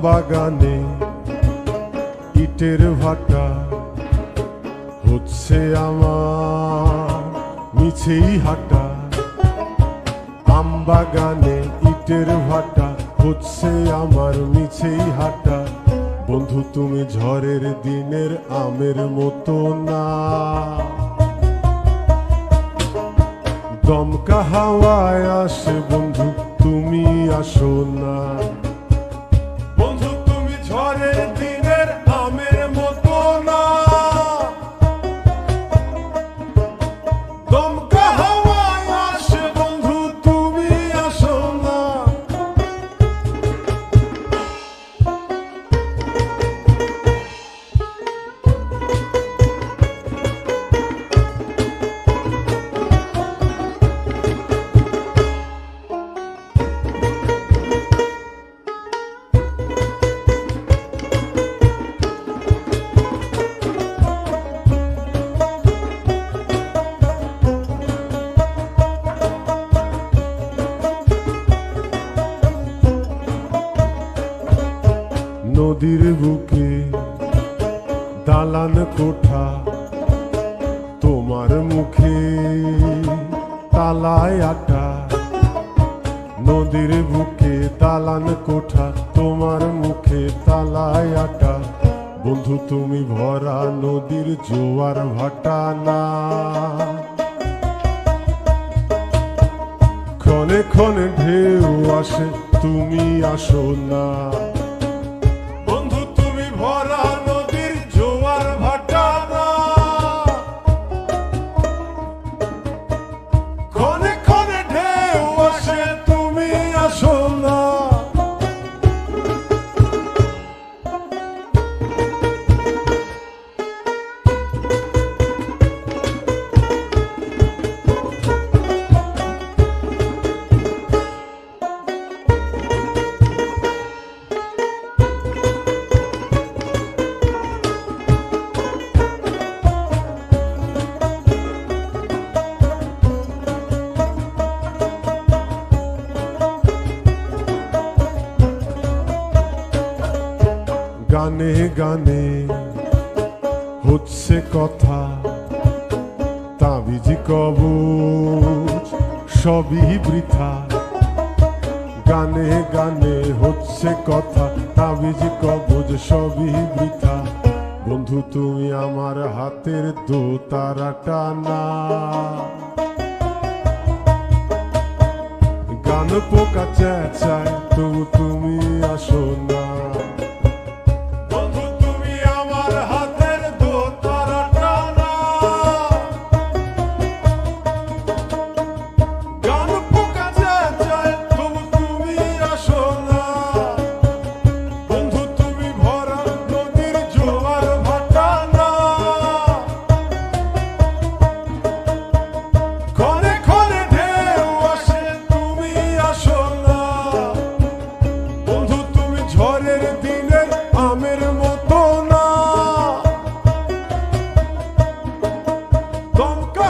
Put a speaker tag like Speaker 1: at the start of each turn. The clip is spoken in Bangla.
Speaker 1: বাগানে ইটের ভাটা হচ্ছে আমার মিছেই হাঁটা। আম বাগানে ইটের ভাটা হচ্ছে আমার মিছেই হাঁটা। বন্ধু তুমি ঝড়ের দিনের আমের মতো না, দমকা হাওয়ায় আসে বন্ধু তুমি আসো না। বন্ধু তুমি ঝড়ের দিনের আমের মতো না, দমকা হাওয়ায় আসে বন্ধু তুমি আসো না। নদীর বুকে দালান কোঠা, তোমার মুখে তালায় আটা। নদীর বুকে দালান কোঠা, তোমার মুখে তালায় আটা। বন্ধু তুমি ভরা নদীর জোয়ার ভাটা না, ক্ষণে ক্ষণে ঢেউ আসে তুমি আসো না। ভরা নদীর জোয়ার ভাটা না, ক্ষণে ক্ষণে ঢেউ আসে তুমি আসো না। গানে গানে হচ্ছে কথা, তাবিজ কবচ সবই বৃথা। গানে গানে হচ্ছে কথা, তাবিজ কবচ সবই বৃথা। বন্ধু তুমি আমার হাতের দোতারাটা না, গান পোকা চেঁচায় তবু তুমি আসো না। ঝড়ের দিনের আমের মতো না, দমকা